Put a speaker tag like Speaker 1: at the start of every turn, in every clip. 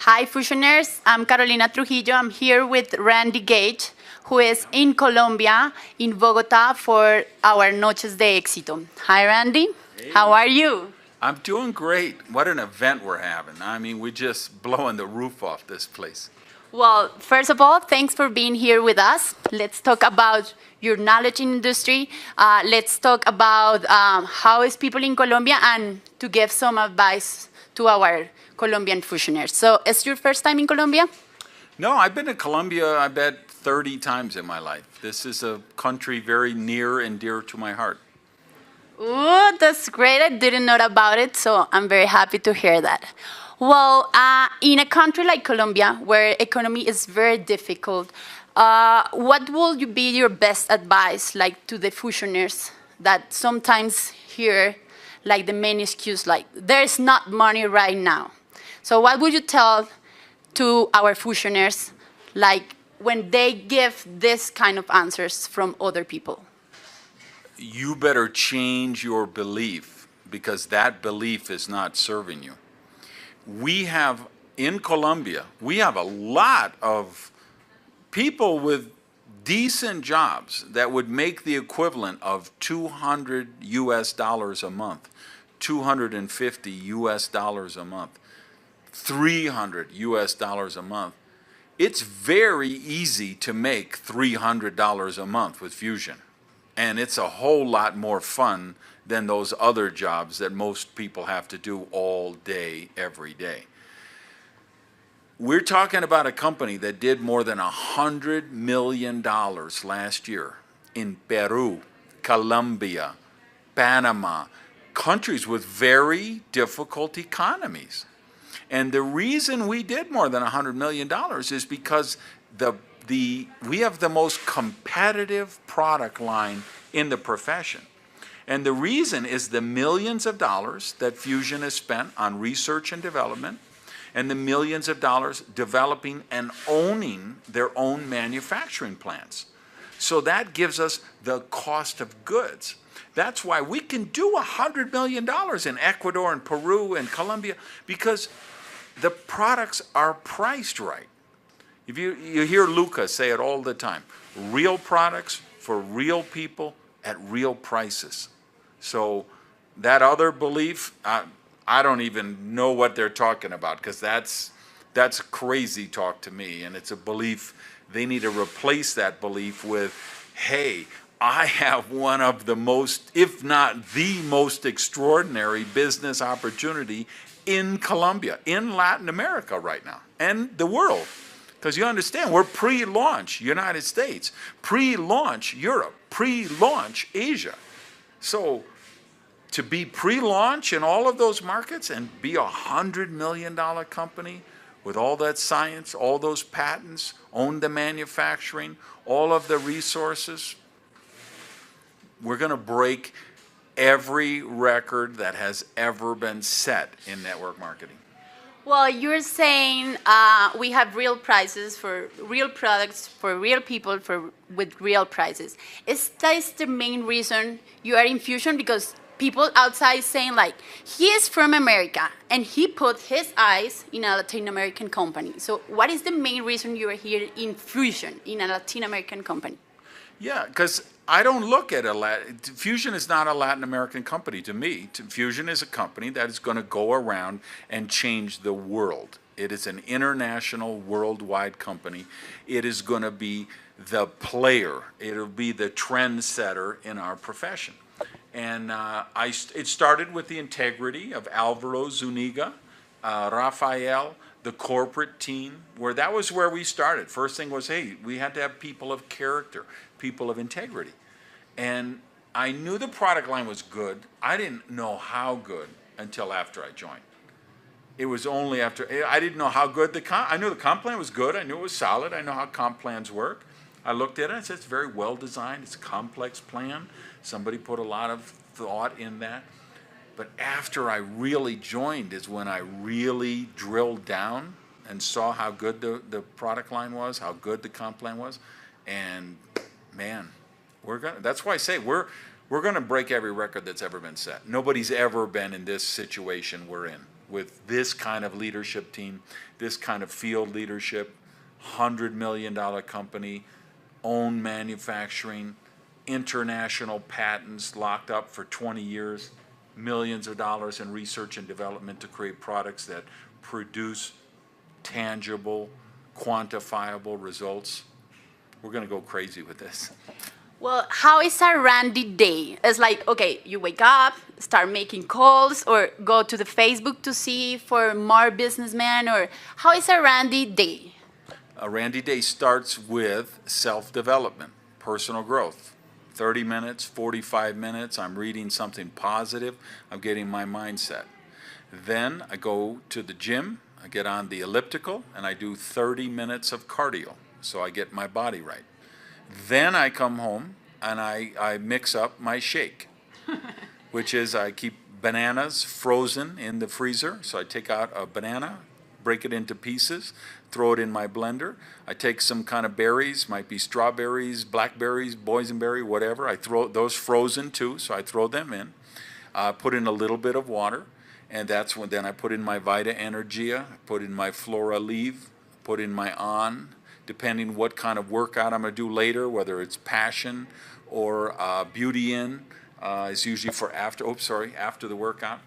Speaker 1: Hi, Fusioners. I'm Carolina Trujillo. I'm here with Randy Gage, who is in Colombia, in Bogota, for our Noches de Éxito. Hi, Randy.
Speaker 2: Hey.
Speaker 1: How are you?
Speaker 2: I'm doing great. What an event we're having. I mean, we're just blowing the roof off this place.
Speaker 1: Well, first of all, thanks for being here with us. Let's talk about your knowledge in industry. Let's talk about how is people in Colombia and to give some advice to our Colombian fusioners. So, is your first time in Colombia?
Speaker 2: No, I've been to Colombia, I bet, 30 times in my life. This is a country very near and dear to my heart.
Speaker 1: Ooh, that's great. I didn't know about it, so I'm very happy to hear that. Well, in a country like Colombia, where economy is very difficult, what would be your best advice, like to the fusioners that sometimes hear, like the main excuse, like there's not money right now? So, what would you tell to our fusioners, like when they give this kind of answers from other people?
Speaker 2: You better change your belief because that belief is not serving you. We have, in Colombia, we have a lot of people with decent jobs that would make the equivalent of 200 US dollars a month, 250 US dollars a month, 300 US dollars a month. It's very easy to make $300 a month with Fusion. And it's a whole lot more fun than those other jobs that most people have to do all day, every day. We're talking about a company that did more than $100 million last year in Peru, Colombia, Panama, countries with very difficult economies. And the reason we did more than $100 million is because we have the most competitive product line in the profession. And the reason is the millions of dollars that Fusion has spent on research and development, and the millions of dollars developing and owning their own manufacturing plants. So that gives us the cost of goods. That's why we can do $100 million in Ecuador and Peru and Colombia, because the products are priced right. If you hear Luca say it all the time, real products for real people at real prices. So that other belief, I don't even know what they're talking about, because that's crazy talk to me, and it's a belief. They need to replace that belief with, hey, I have one of the most, if not the most extraordinary business opportunity in Colombia, in Latin America right now, and the world. Because you understand, we're pre-launch United States, pre-launch Europe, pre-launch Asia. So to be pre-launch in all of those markets and be a $100 million company with all that science, all those patents, own the manufacturing, all of the resources, we're going to break every record that has ever been set in network marketing.
Speaker 1: Well, you're saying we have real prices for real products, for real people, with real prices. Is that the main reason you are in Fusion? Because people outside saying, like, he is from America, and he put his eyes in a Latin American company. So what is the main reason you are here in Fusion, in a Latin American company?
Speaker 2: Yeah, because I don't look at Fusion is not a Latin American company to me. Fusion is a company that is going to go around and change the world. It is an international, worldwide company. It is going to be the player. It'll be the trendsetter in our profession. And it started with the integrity of Alvaro Zuniga, Rafael, the corporate team, that was where we started. First thing was, hey, we had to have people of character, people of integrity. And I knew the product line was good. I didn't know how good until after I joined. It was only after, I didn't know how good I knew the comp plan was good. I knew it was solid. I know how comp plans work. I looked at it and said, it's very well designed. It's a complex plan. Somebody put a lot of thought in that. But after I really joined is when I really drilled down and saw how good the product line was, how good the comp plan was. And man, that's why I say we're gonna break every record that's ever been set. Nobody's ever been in this situation we're in, with this kind of leadership team, this kind of field leadership, $100 million company, own manufacturing, international patents locked up for 20 years, millions of dollars in research and development to create products that produce tangible, quantifiable results. We're going to go crazy with this.
Speaker 1: Well, how is a Randy day? It's like, okay, you wake up, start making calls, or go to the Facebook to see for more businessmen, or how is a Randy day?
Speaker 2: A Randy day starts with self-development, personal growth. 30 minutes, 45 minutes, I'm reading something positive, I'm getting my mindset. Then I go to the gym, I get on the elliptical, and I do 30 minutes of cardio, so I get my body right. Then I come home and I mix up my shake, which is I keep bananas frozen in the freezer. So I take out a banana, break it into pieces, throw it in my blender. I take some kind of berries, might be strawberries, blackberries, boysenberry, whatever. I throw those frozen too, so I throw them in. Put in a little bit of water, and that's when then I put in my Vita Energia, put in my Flora Leave, put in my On, depending what kind of workout I'm going to do later, whether it's Passion or Beauty In. It's usually for after the workout.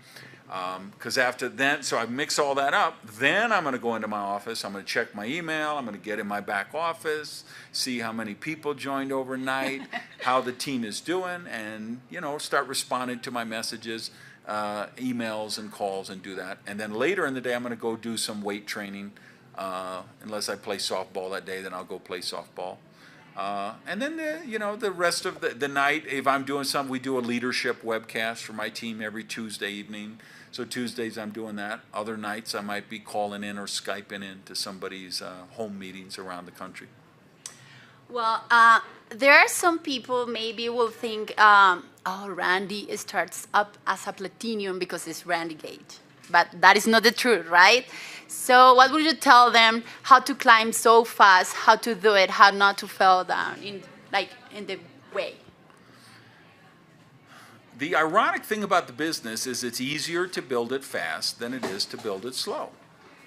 Speaker 2: Because after then, so I mix all that up, then I'm going to go into my office, I'm going to check my email, I'm going to get in my back office, see how many people joined overnight, how the team is doing, and, you know, start responding to my messages, emails and calls, and do that. And then later in the day, I'm going to go do some weight training. Unless I play softball that day, then I'll go play softball. And then, you know, the rest of the night, if I'm doing something, we do a leadership webcast for my team every Tuesday evening. So Tuesdays I'm doing that. Other nights I might be calling in or Skyping in to somebody's home meetings around the country.
Speaker 1: Well, there are some people maybe will think, oh, Randy starts up as a platinum because it's Randy Gage. But that is not the truth, right? So what would you tell them how to climb so fast, how to do it, how not to fall down in the way?
Speaker 2: The ironic thing about the business is it's easier to build it fast than it is to build it slow.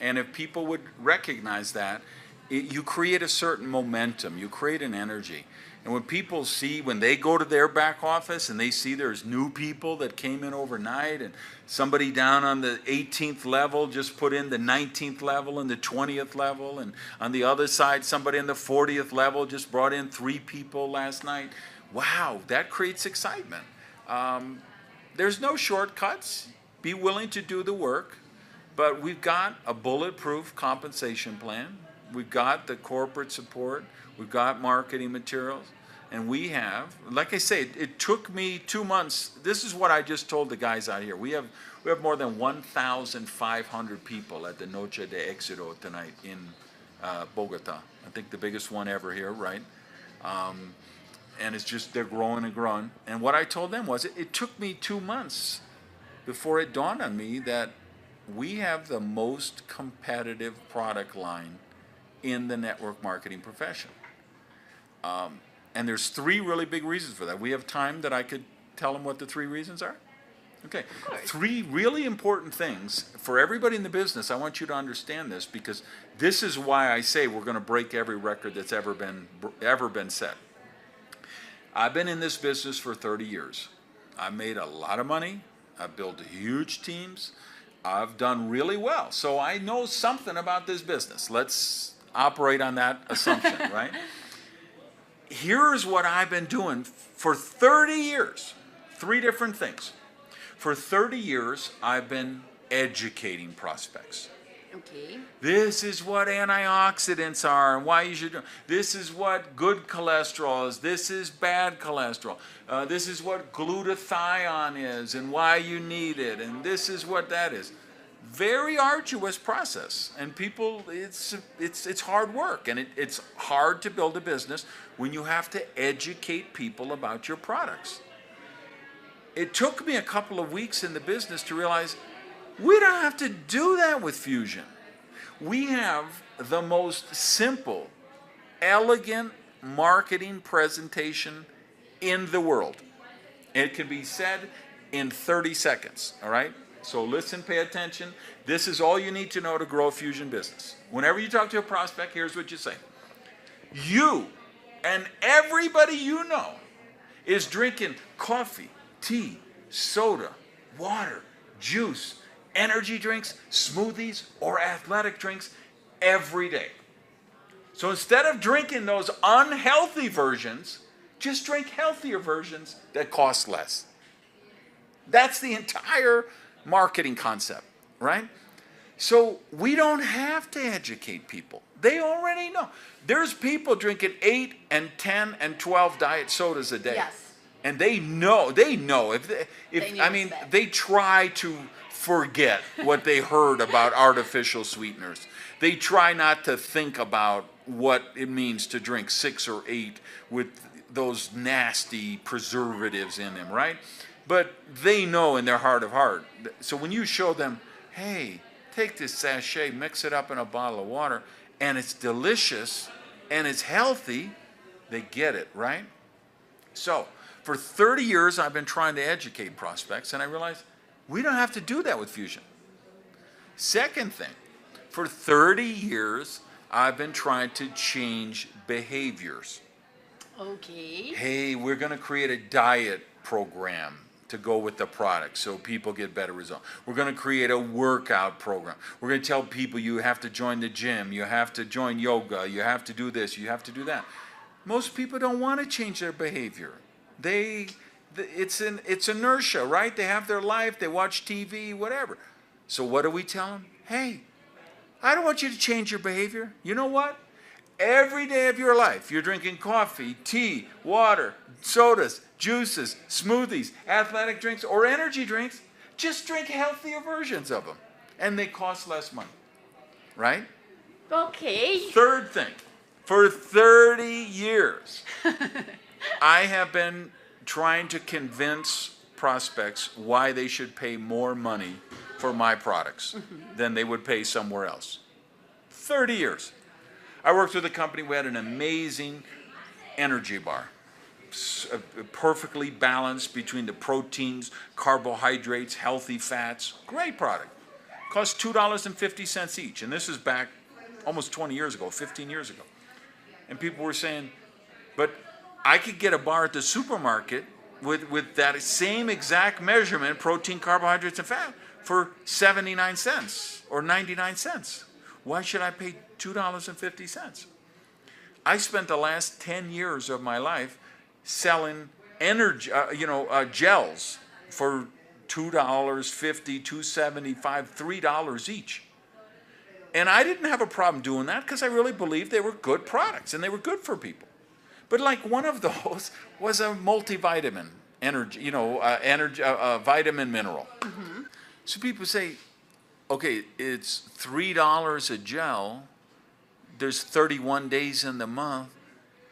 Speaker 2: And if people would recognize that, you create a certain momentum, you create an energy. And when people see, when they go to their back office and they see there's new people that came in overnight and somebody down on the 18th level just put in the 19th level and the 20th level, and on the other side somebody in the 40th level just brought in 3 people last night, wow, that creates excitement. There's no shortcuts. Be willing to do the work, but we've got a bulletproof compensation plan. We've got the corporate support. We've got marketing materials. And we have, like I say, it took me 2 months. This is what I just told the guys out here. We have more than 1,500 people at the Noche de Éxito tonight in Bogota. I think the biggest one ever here, right? And it's just, they're growing and growing. And what I told them was, it took me 2 months before it dawned on me that we have the most competitive product line in the network marketing profession. And there's 3 really big reasons for that. We have time that I could tell them what the 3 reasons are? Okay. 3 really important things for everybody in the business. I want you to understand this, because this is why I say we're going to break every record that's ever been set. I've been in this business for 30 years. I've made a lot of money. I've built huge teams. I've done really well. So I know something about this business. Let's operate on that assumption, right? Here's what I've been doing for 30 years. 3 different things. For 30 years, I've been educating prospects.
Speaker 1: Okay.
Speaker 2: This is what antioxidants are and why you should do. This is what good cholesterol is. This is bad cholesterol. This is what glutathione is and why you need it. And this is what that is. Very arduous process, and people, it's hard work, and it's hard to build a business when you have to educate people about your products. It took me a couple of weeks in the business to realize we don't have to do that with Fusion. We have the most simple, elegant marketing presentation in the world. It can be said in 30 seconds, all right? So listen, pay attention. This is all you need to know to grow a fusion business. Whenever you talk to a prospect, here's what you say. You and everybody you know is drinking coffee, tea, soda, water, juice, energy drinks, smoothies, or athletic drinks every day. So instead of drinking those unhealthy versions, just drink healthier versions that cost less. That's the entire marketing concept, right? So we don't have to educate people. They already know. There's people drinking 8 and 10 and 12 diet sodas a day.
Speaker 1: Yes.
Speaker 2: And they know. They try to forget what they heard about artificial sweeteners. They try not to think about what it means to drink 6 or 8 with those nasty preservatives in them, right? But they know in their heart of heart. So when you show them, hey, take this sachet, mix it up in a bottle of water, and it's delicious and it's healthy, they get it, right? So for 30 years, I've been trying to educate prospects, and I realized we don't have to do that with Fusion. Second thing, for 30 years, I've been trying to change behaviors.
Speaker 1: Okay.
Speaker 2: Hey, we're going to create a diet program to go with the product so people get better results. We're going to create a workout program. We're going to tell people you have to join the gym, you have to join yoga, you have to do this, you have to do that. Most people don't want to change their behavior. It's inertia, right? They have their life, they watch TV, whatever. So what do we tell them? Hey, I don't want you to change your behavior. You know what? Every day of your life, you're drinking coffee, tea, water, sodas, juices, smoothies, athletic drinks, or energy drinks. Just drink healthier versions of them. And they cost less money. Right?
Speaker 1: Okay.
Speaker 2: Third thing, for 30 years, I have been trying to convince prospects why they should pay more money for my products than they would pay somewhere else. 30 years. I worked with a company, we had an amazing energy bar. Perfectly balanced between the proteins, carbohydrates, healthy fats. Great product. Cost $2.50 each. And this is back almost 20 years ago, 15 years ago. And people were saying, but I could get a bar at the supermarket with that same exact measurement, protein, carbohydrates, and fat, for 79 cents or 99 cents. Why should I pay $2.50? I spent the last 10 years of my life selling energy, gels for $2.50, $2.75, $3 each. And I didn't have a problem doing that because I really believed they were good products and they were good for people. But like one of those was a multivitamin, vitamin mineral. Mm-hmm. So people say, okay, it's $3 a gel. There's 31 days in the month.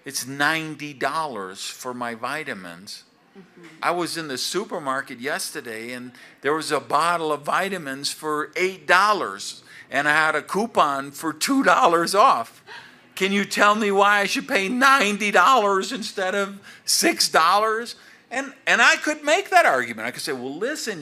Speaker 2: It's $90 for my vitamins. Mm-hmm. I was in the supermarket yesterday and there was a bottle of vitamins for $8 and I had a coupon for $2 off. Can you tell me why I should pay $90 instead of $6? And I could make that argument. I could say, well, listen,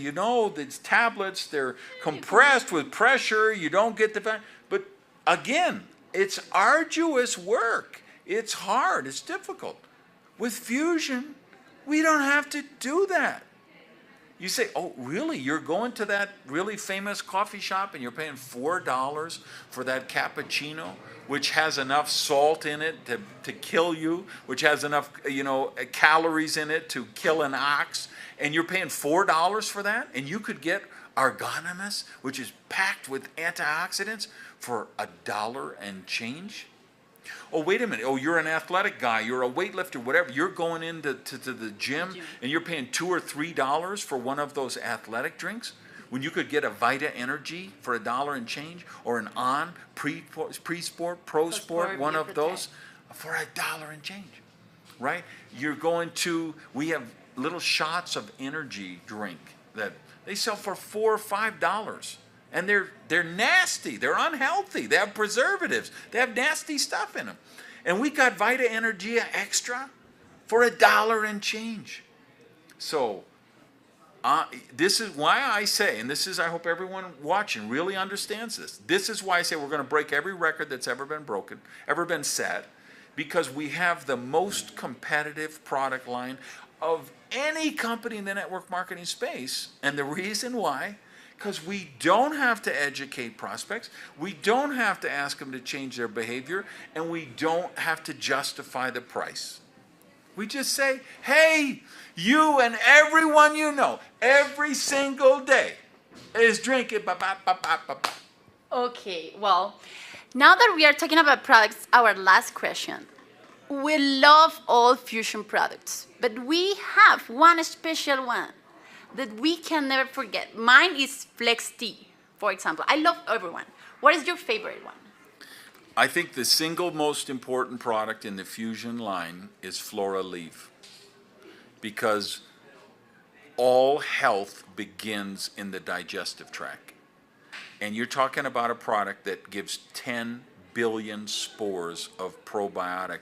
Speaker 2: these tablets, they're compressed with pressure. You don't get the... But again, it's arduous work. It's hard. It's difficult. With Fusion, we don't have to do that. You say, oh, really? You're going to that really famous coffee shop and you're paying $4 for that cappuccino, which has enough salt in it to kill you, which has enough, calories in it to kill an ox, and you're paying $4 for that? And you could get Argonomus, which is packed with antioxidants, for $1 and change? Oh, wait a minute. Oh, you're an athletic guy. You're a weightlifter, whatever. You're going into the gym and you're paying $2 or $3 for one of those athletic drinks when you could get a Vita Energy for $1 and change, or an On, Pre-Sport, Pro Sport, one of those for $1 and change, right? You're going to, we have little shots of energy drink that they sell for $4 or $5. And they're nasty. They're unhealthy. They have preservatives. They have nasty stuff in them. And we got Vita Energia Extra for $1 and change. So This is why I say, and this is, I hope everyone watching really understands this. This is why I say we're going to break every record that's ever been broken, ever been set, because we have the most competitive product line of any company in the network marketing space. And the reason why, because we don't have to educate prospects, we don't have to ask them to change their behavior, and we don't have to justify the price. We just say, hey, you and everyone you know, every single day is drinking.
Speaker 1: Okay, well, now that we are talking about products, our last question. We love all Fusion products, but we have one special one that we can never forget. Mine is Flex Tea, for example. I love everyone. What is your favorite one?
Speaker 2: I think the single most important product in the Fusion line is Flora Leaf, because all health begins in the digestive tract. And you're talking about a product that gives 10 billion spores of probiotic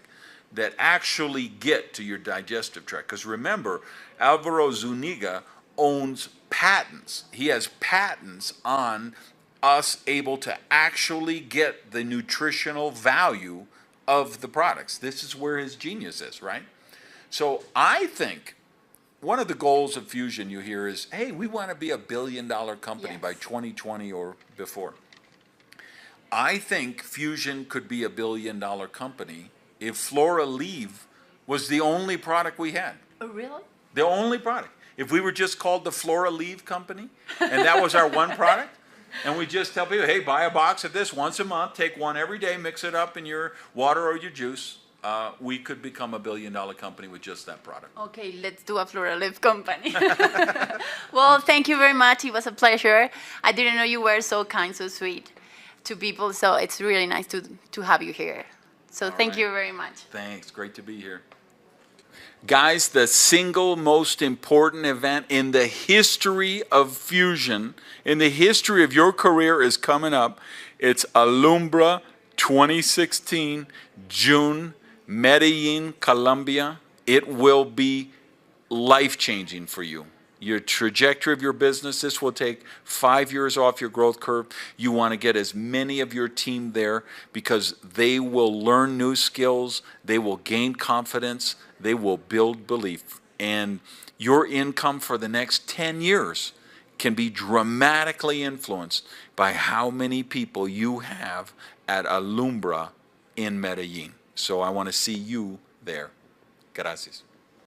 Speaker 2: that actually get to your digestive tract. Because remember, Alvaro Zuniga owns patents. He has patents on us able to actually get the nutritional value of the products. This is where his genius is, right? So I think one of the goals of Fusion you hear is, hey, we want to be $1 billion company by 2020 or before. I think Fusion could be $1 billion company if Flora Leave was the only product we had.
Speaker 1: Oh, really?
Speaker 2: The only product. If we were just called the Flora Leave Company, and that was our one product, and we just tell people, hey, buy a box of this once a month, take one every day, mix it up in your water or your juice, we could become $1 billion company with just that product.
Speaker 1: Okay, let's do a Flora Leaf company. Well, thank you very much. It was a pleasure. I didn't know you were so kind, so sweet to people, so it's really nice to have you here. So thank you very much.
Speaker 2: Thanks. Great to be here. Guys, the single most important event in the history of Fusion, in the history of your career, is coming up. It's Alumbra 2016, June, Medellin, Colombia. It will be life-changing for you. Your trajectory of your business, this will take 5 years off your growth curve. You want to get as many of your team there because they will learn new skills, they will gain confidence, they will build belief. And your income for the next 10 years can be dramatically influenced by how many people you have at Alumbra in Medellin. So I want to see you there. Gracias.